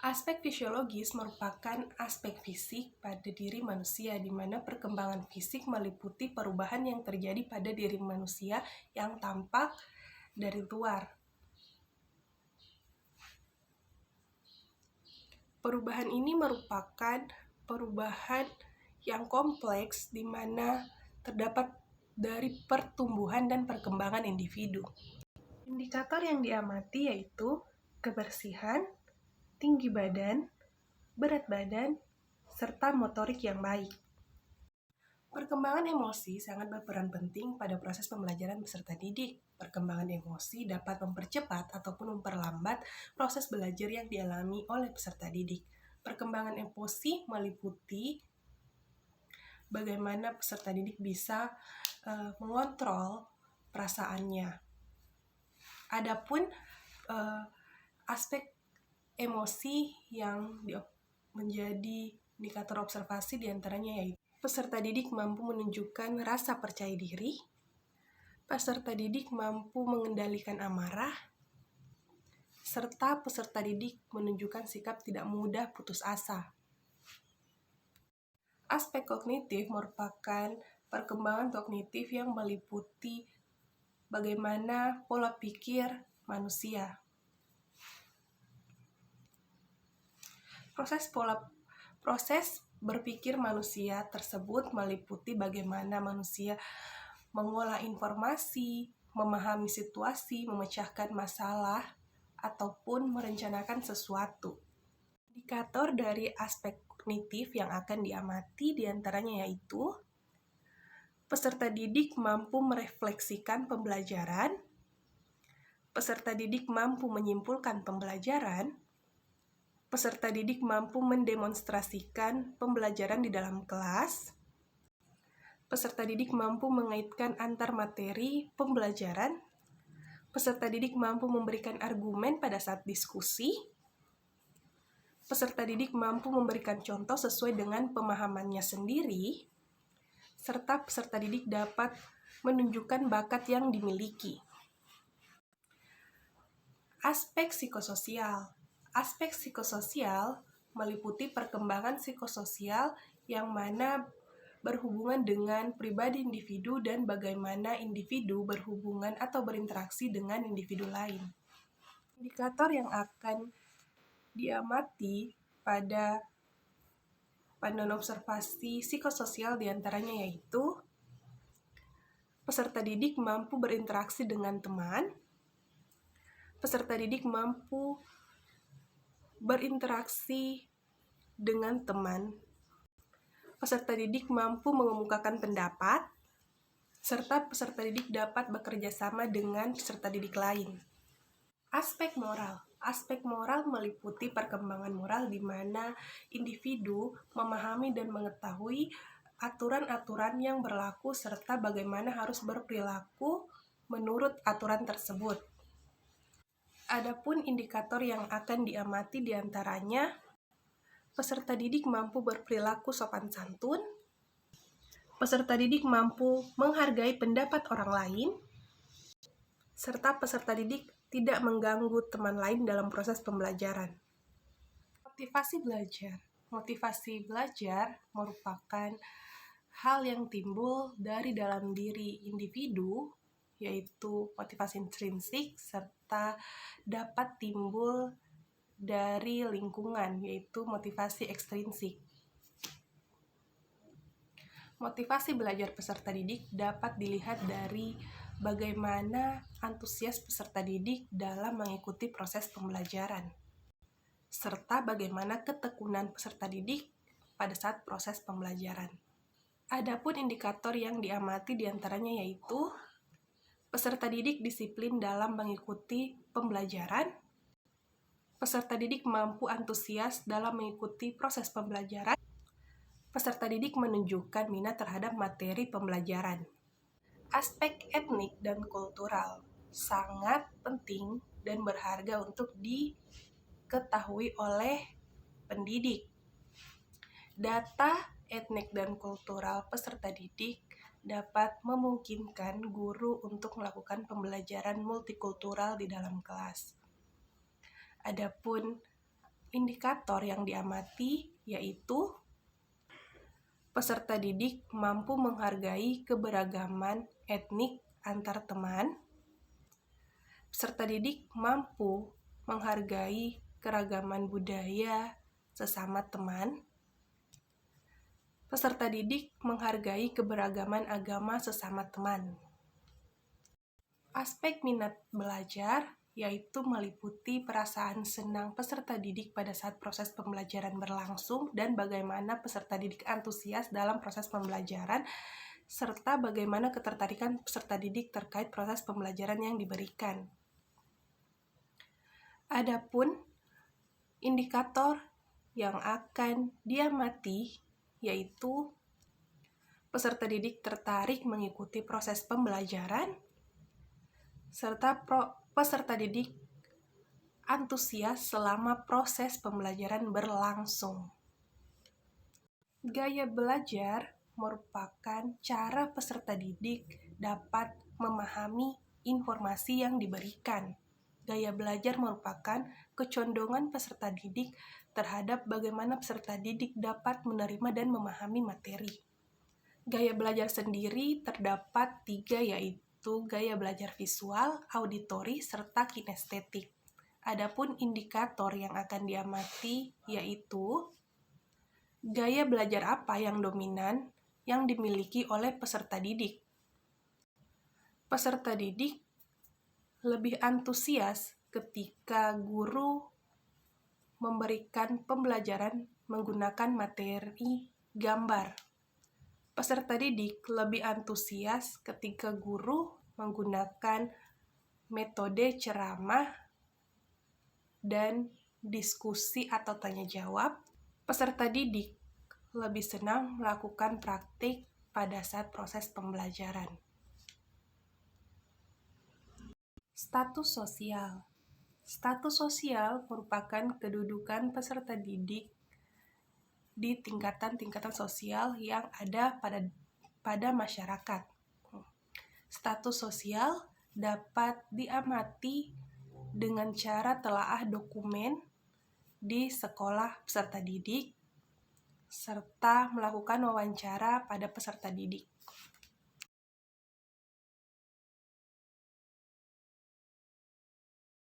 Aspek fisiologis merupakan aspek fisik pada diri manusia, di mana perkembangan fisik meliputi perubahan yang terjadi pada diri manusia yang tampak dari luar. Perubahan ini merupakan perubahan yang kompleks, di mana terdapat dari pertumbuhan dan perkembangan individu. Indikator yang diamati yaitu kebersihan, tinggi badan, berat badan, serta motorik yang baik. Perkembangan emosi sangat berperan penting pada proses pembelajaran peserta didik. Perkembangan emosi dapat mempercepat ataupun memperlambat proses belajar yang dialami oleh peserta didik. Perkembangan emosi meliputi bagaimana peserta didik bisa mengontrol perasaannya. Adapun aspek emosi yang menjadi indikator observasi diantaranya yaitu peserta didik mampu menunjukkan rasa percaya diri, peserta didik mampu mengendalikan amarah, serta peserta didik menunjukkan sikap tidak mudah putus asa. Aspek kognitif merupakan perkembangan kognitif yang meliputi bagaimana pola pikir manusia. Proses berpikir manusia tersebut meliputi bagaimana manusia mengolah informasi, memahami situasi, memecahkan masalah, ataupun merencanakan sesuatu. Indikator dari aspek kognitif yang akan diamati diantaranya yaitu peserta didik mampu merefleksikan pembelajaran, peserta didik mampu menyimpulkan pembelajaran, peserta didik mampu mendemonstrasikan pembelajaran di dalam kelas, peserta didik mampu mengaitkan antar materi pembelajaran, peserta didik mampu memberikan argumen pada saat diskusi, peserta didik mampu memberikan contoh sesuai dengan pemahamannya sendiri, serta peserta didik dapat menunjukkan bakat yang dimiliki. Aspek psikososial. Aspek psikososial meliputi perkembangan psikososial yang mana berhubungan dengan pribadi individu dan bagaimana individu berhubungan atau berinteraksi dengan individu lain. Indikator yang akan diamati pada panduan observasi psikososial diantaranya yaitu peserta didik mampu berinteraksi dengan teman, peserta didik mampu berinteraksi dengan teman, peserta didik mampu mengemukakan pendapat, serta peserta didik dapat bekerja sama dengan peserta didik lain. Aspek moral. Aspek moral meliputi perkembangan moral di mana individu memahami dan mengetahui aturan-aturan yang berlaku serta bagaimana harus berperilaku menurut aturan tersebut. Adapun indikator yang akan diamati diantaranya peserta didik mampu berperilaku sopan santun, peserta didik mampu menghargai pendapat orang lain, serta peserta didik tidak mengganggu teman lain dalam proses pembelajaran. Motivasi belajar. Motivasi belajar merupakan hal yang timbul dari dalam diri individu, yaitu motivasi intrinsik, serta dapat timbul dari lingkungan, yaitu motivasi ekstrinsik. Motivasi belajar peserta didik dapat dilihat dari bagaimana antusias peserta didik dalam mengikuti proses pembelajaran, serta bagaimana ketekunan peserta didik pada saat proses pembelajaran. Adapun indikator yang diamati diantaranya yaitu peserta didik disiplin dalam mengikuti pembelajaran, peserta didik mampu antusias dalam mengikuti proses pembelajaran, peserta didik menunjukkan minat terhadap materi pembelajaran. Aspek etnik dan kultural sangat penting dan berharga untuk diketahui oleh pendidik. Data etnik dan kultural peserta didik dapat memungkinkan guru untuk melakukan pembelajaran multikultural di dalam kelas. Adapun Indikator yang diamati yaitu peserta didik mampu menghargai keberagaman etnik antar teman, peserta didik mampu menghargai keragaman budaya sesama teman, peserta didik menghargai keberagaman agama sesama teman. Aspek minat belajar yaitu meliputi perasaan senang peserta didik pada saat proses pembelajaran berlangsung dan bagaimana peserta didik antusias dalam proses pembelajaran, serta bagaimana ketertarikan peserta didik terkait proses pembelajaran yang diberikan. Adapun indikator yang akan diamati yaitu peserta didik tertarik mengikuti proses pembelajaran, serta peserta didik antusias selama proses pembelajaran berlangsung. Gaya belajar merupakan cara peserta didik dapat memahami informasi yang diberikan. Gaya belajar merupakan kecondongan peserta didik terhadap bagaimana peserta didik dapat menerima dan memahami materi. Gaya belajar sendiri terdapat 3, yaitu gaya belajar visual, auditori, serta kinestetik. Adapun indikator yang akan diamati yaitu gaya belajar apa yang dominan yang dimiliki oleh peserta didik. Peserta didik lebih antusias ketika guru memberikan pembelajaran menggunakan materi gambar. Peserta didik lebih antusias ketika guru menggunakan metode ceramah dan diskusi atau tanya jawab. Peserta didik lebih senang melakukan praktik pada saat proses pembelajaran. Status sosial. Status sosial merupakan kedudukan peserta didik di tingkatan-tingkatan sosial yang ada pada masyarakat. Status sosial dapat diamati dengan cara telaah dokumen di sekolah peserta didik, serta melakukan wawancara pada peserta didik.